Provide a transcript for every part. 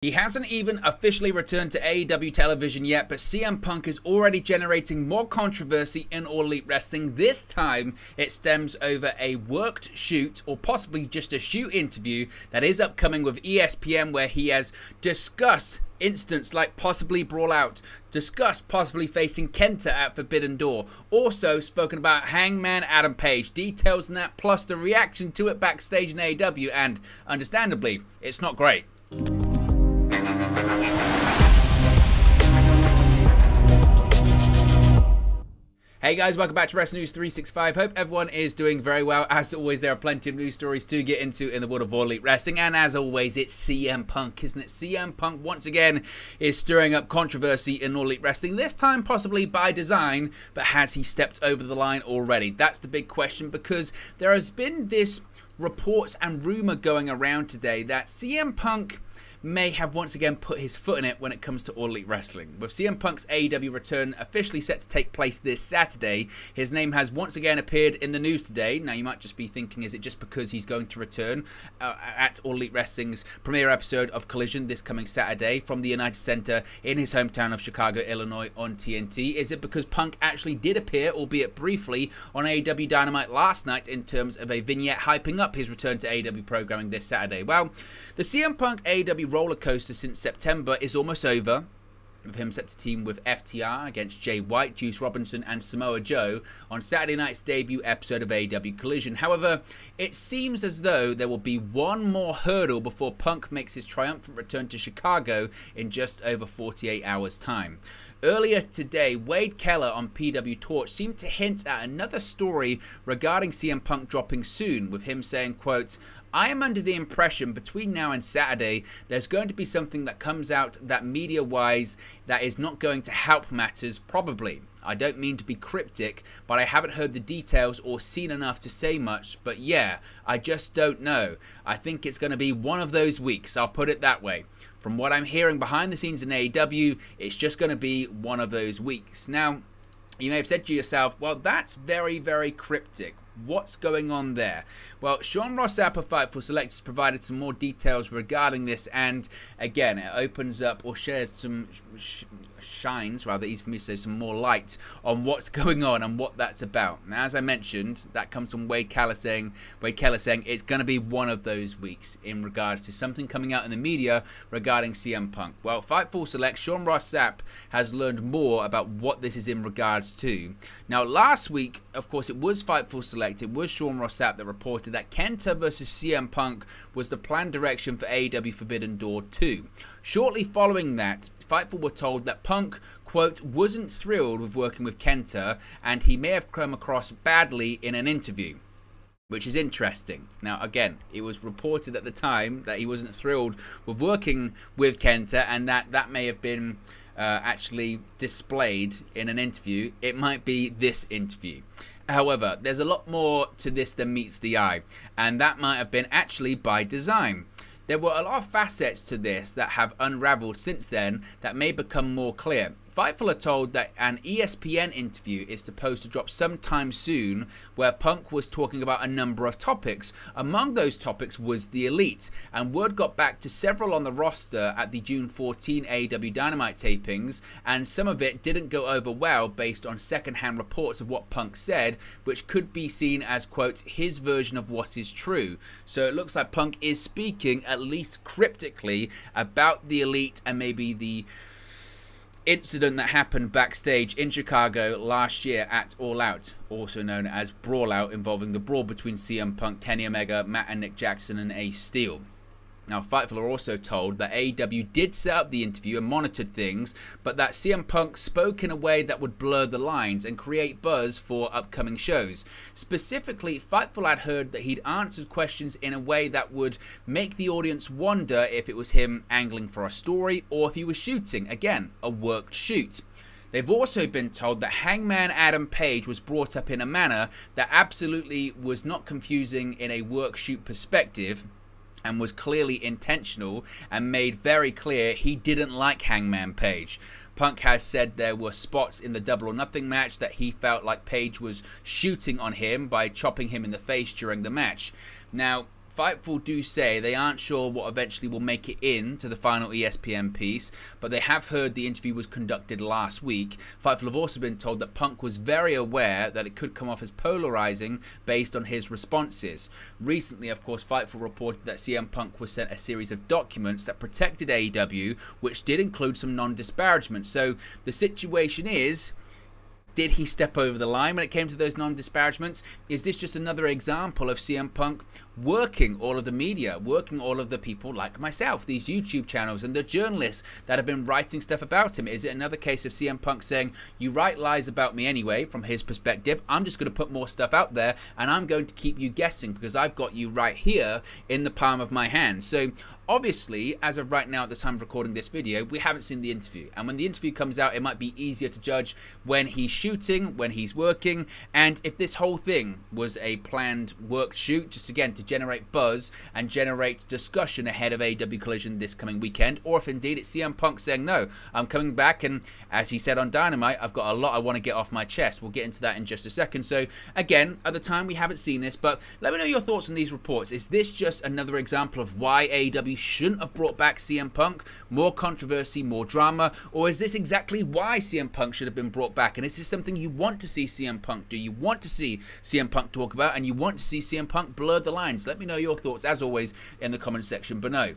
He hasn't even officially returned to AEW television yet, but CM Punk is already generating more controversy in All Elite Wrestling. This time, it stems over a worked shoot, or possibly just a shoot interview that is upcoming with ESPN, where he has discussed incidents like possibly Brawl Out, discussed possibly facing Kenta at Forbidden Door, also spoken about Hangman Adam Page, details on that, plus the reaction to it backstage in AEW, and understandably, it's not great. Hey guys, welcome back to Wrestling News 365. Hope everyone is doing very well. As always, there are plenty of news stories to get into in the world of All Elite Wrestling. And as always, it's CM Punk, isn't it? CM Punk, once again, is stirring up controversy in All Elite Wrestling. This time, possibly by design, but has he stepped over the line already? That's the big question, because there has been this report and rumor going around today that CM Punk may have once again put his foot in it when it comes to All Elite Wrestling. With CM Punk's AEW return officially set to take place this Saturday, his name has once again appeared in the news today. Now you might just be thinking, is it just because he's going to return at All Elite Wrestling's premiere episode of Collision this coming Saturday from the United Center in his hometown of Chicago, Illinois on TNT? Is it because Punk actually did appear, albeit briefly, on AEW Dynamite last night in terms of a vignette hyping up his return to AEW programming this Saturday? Well, the CM Punk AEW roller coaster since September is almost over, with him set to team with FTR against Jay White, Juice Robinson and Samoa Joe on Saturday night's debut episode of AEW Collision. However, it seems as though there will be one more hurdle before Punk makes his triumphant return to Chicago in just over 48 hours time. Earlier today, Wade Keller on PW Torch seemed to hint at another story regarding CM Punk dropping soon, with him saying, quote, "I am under the impression between now and Saturday there's going to be something that comes out that media-wise that is not going to help matters, probably. I don't mean to be cryptic, but I haven't heard the details or seen enough to say much, but yeah, I just don't know. I think it's going to be one of those weeks, I'll put it that way. From what I'm hearing behind the scenes in AEW, it's just going to be one of those weeks." Now, you may have said to yourself, well, that's very, very cryptic. What's going on there? Well, Sean Ross Sapp of Fightful Select has provided some more details regarding this, and again, it opens up or shares some shines, rather easy for me to say, some more light on what's going on and what that's about. Now, as I mentioned, that comes from Wade Keller saying it's going to be one of those weeks in regards to something coming out in the media regarding CM Punk. Well, Fightful Select, Sean Ross Sapp has learned more about what this is in regards to. Now, last week, of course, it was Fightful Select, it was Sean Ross Sapp that reported that Kenta versus CM Punk was the planned direction for AEW Forbidden Door 2. Shortly following that, Fightful were told that Punk, quote, wasn't thrilled with working with Kenta, and he may have come across badly in an interview, which is interesting. Now, again, it was reported at the time that he wasn't thrilled with working with Kenta, and that may have been actually displayed in an interview. It might be this interview. However, there's a lot more to this than meets the eye, and that might have been actually by design. There were a lot of facets to this that have unraveled since then that may become more clear. Fightful are told that an ESPN interview is supposed to drop sometime soon, where Punk was talking about a number of topics. Among those topics was the Elite, and word got back to several on the roster at the June 14 AEW Dynamite tapings, and some of it didn't go over well based on second-hand reports of what Punk said, which could be seen as, quote, his version of what is true. So it looks like Punk is speaking, at least cryptically, about the Elite and maybe the incident that happened backstage in Chicago last year at All Out, also known as Brawl Out, involving the brawl between CM Punk, Kenny Omega, Matt and Nick Jackson, and Ace Steel. Now, Fightful are also told that AEW did set up the interview and monitored things, but that CM Punk spoke in a way that would blur the lines and create buzz for upcoming shows. Specifically, Fightful had heard that he'd answered questions in a way that would make the audience wonder if it was him angling for a story or if he was shooting, again, a worked shoot. They've also been told that Hangman Adam Page was brought up in a manner that absolutely was not confusing in a work shoot perspective, and was clearly intentional and made very clear he didn't like Hangman Page. Punk has said there were spots in the Double or Nothing match that he felt like Page was shooting on him by chopping him in the face during the match. Now, Fightful do say they aren't sure what eventually will make it in to the final ESPN piece, but they have heard the interview was conducted last week. Fightful have also been told that Punk was very aware that it could come off as polarizing based on his responses. Recently, of course, Fightful reported that CM Punk was sent a series of documents that protected AEW, which did include some non-disparagement. So the situation is, did he step over the line when it came to those non-disparagements? Is this just another example of CM Punk working all of the media, working all of the people like myself, these YouTube channels and the journalists that have been writing stuff about him? Is it another case of CM Punk saying, you write lies about me anyway, from his perspective, I'm just going to put more stuff out there and I'm going to keep you guessing because I've got you right here in the palm of my hand? So obviously, as of right now, at the time of recording this video, we haven't seen the interview. And when the interview comes out, it might be easier to judge when he's shooting, when he's working, and if this whole thing was a planned work shoot, just again to generate buzz and generate discussion ahead of AEW Collision this coming weekend, or if indeed it's CM Punk saying, no, I'm coming back, and as he said on Dynamite, I've got a lot I want to get off my chest. We'll get into that in just a second. So again, at the time, we haven't seen this, but let me know your thoughts on these reports. Is this just another example of why AEW shouldn't have brought back CM Punk? More controversy, more drama? Or is this exactly why CM Punk should have been brought back? And is this something you want to see CM Punk do? You want to see CM Punk talk about, and you want to see CM Punk blur the lines? Let me know your thoughts, as always, in the comment section below.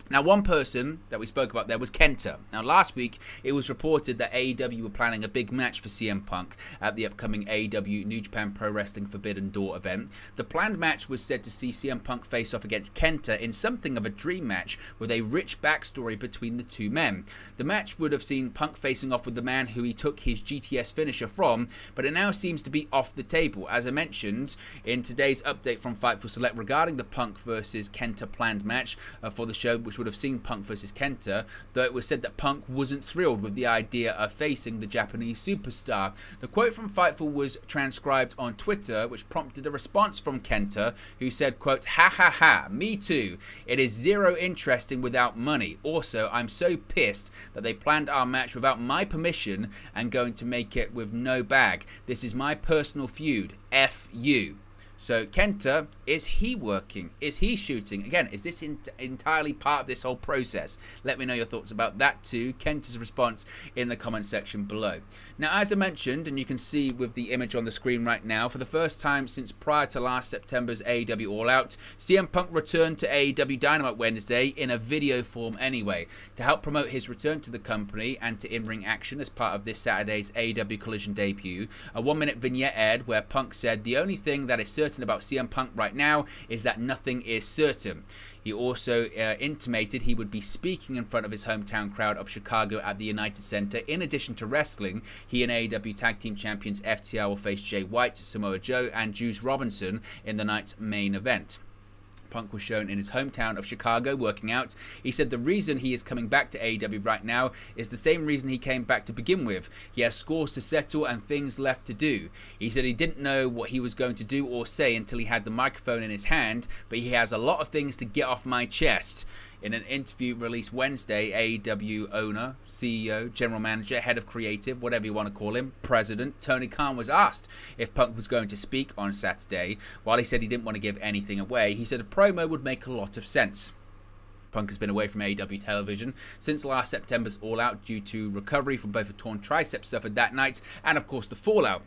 Now, one person that we spoke about there was Kenta. Now, last week, it was reported that AEW were planning a big match for CM Punk at the upcoming AEW New Japan Pro Wrestling Forbidden Door event. The planned match was said to see CM Punk face off against Kenta in something of a dream match with a rich backstory between the two men. The match would have seen Punk facing off with the man who he took his GTS finisher from, but it now seems to be off the table. As I mentioned in today's update from Fightful Select regarding the Punk versus Kenta planned match for the show, which would have seen Punk versus Kenta, though it was said that Punk wasn't thrilled with the idea of facing the Japanese superstar. The quote from Fightful was transcribed on Twitter, which prompted a response from Kenta, who said, quote, "Ha ha ha, me too. It is zero interesting without money. Also, I'm so pissed that they planned our match without my permission and going to make it with no bag. This is my personal feud. F you." So Kenta, is he working? Is he shooting? Again, is this entirely part of this whole process? Let me know your thoughts about that too. Kenta's response in the comment section below. Now, as I mentioned, and you can see with the image on the screen right now, for the first time since prior to last September's AEW All Out, CM Punk returned to AEW Dynamite Wednesday in a video form anyway, to help promote his return to the company and to in-ring action as part of this Saturday's AEW Collision debut. A 1-minute vignette aired where Punk said, "The only thing that is certain about CM Punk right now is that nothing is certain." He also intimated he would be speaking in front of his hometown crowd of Chicago at the United Center. In addition to wrestling, he and AEW Tag Team Champions FTR will face Jay White, Samoa Joe, and Juice Robinson in the night's main event. Punk was shown in his hometown of Chicago working out. He said the reason he is coming back to AEW right now is the same reason he came back to begin with. He has scores to settle and things left to do. He said he didn't know what he was going to do or say until he had the microphone in his hand, but he has a lot of things to get off my chest. In an interview released Wednesday, AEW owner, CEO, general manager, head of creative, whatever you want to call him, president, Tony Khan was asked if Punk was going to speak on Saturday. While he said he didn't want to give anything away, he said a promo would make a lot of sense. Punk has been away from AEW television since last September's All Out due to recovery from both a torn tricep suffered that night and, of course, the fallout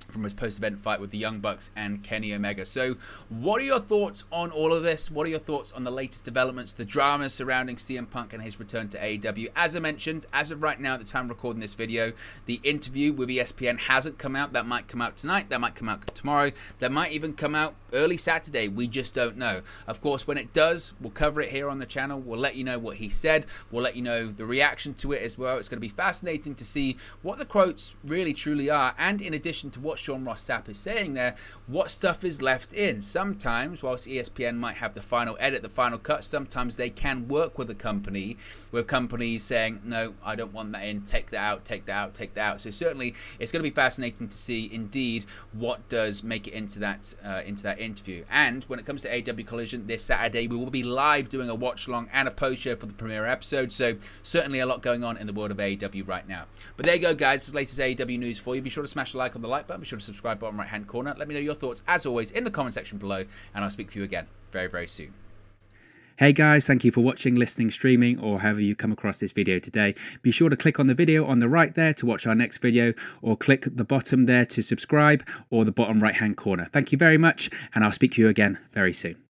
from his post-event fight with the Young Bucks and Kenny Omega. So what are your thoughts on all of this? What are your thoughts on the latest developments, the drama surrounding CM Punk and his return to AEW? As I mentioned, as of right now, at the time of recording this video, the interview with ESPN hasn't come out. That might come out tonight. That might come out tomorrow. That might even come out early Saturday. We just don't know. Of course, when it does, we'll cover it here on the channel. We'll let you know what he said. We'll let you know the reaction to it as well. It's going to be fascinating to see what the quotes really truly are, and in addition to what Sean Ross Sapp is saying there, what stuff is left in. Sometimes, whilst ESPN might have the final edit, the final cut, sometimes they can work with a company, with companies saying, no, I don't want that in, take that out, take that out, take that out. So certainly it's going to be fascinating to see indeed what does make it into that interview. And when it comes to AEW Collision this Saturday, we will be live doing a watch along and a post show for the premiere episode. So certainly a lot going on in the world of AEW right now. But there you go, guys. This is the latest AEW news for you. Be sure to smash the like on the like button. Be sure sure to subscribe bottom right hand corner. Let me know your thoughts, as always, in the comment section below, and I'll speak to you again very, very soon. Hey guys, thank you for watching, listening, streaming, or however you come across this video today. Be sure to click on the video on the right there to watch our next video, or click the bottom there to subscribe, or the bottom right hand corner. Thank you very much, and I'll speak to you again very soon.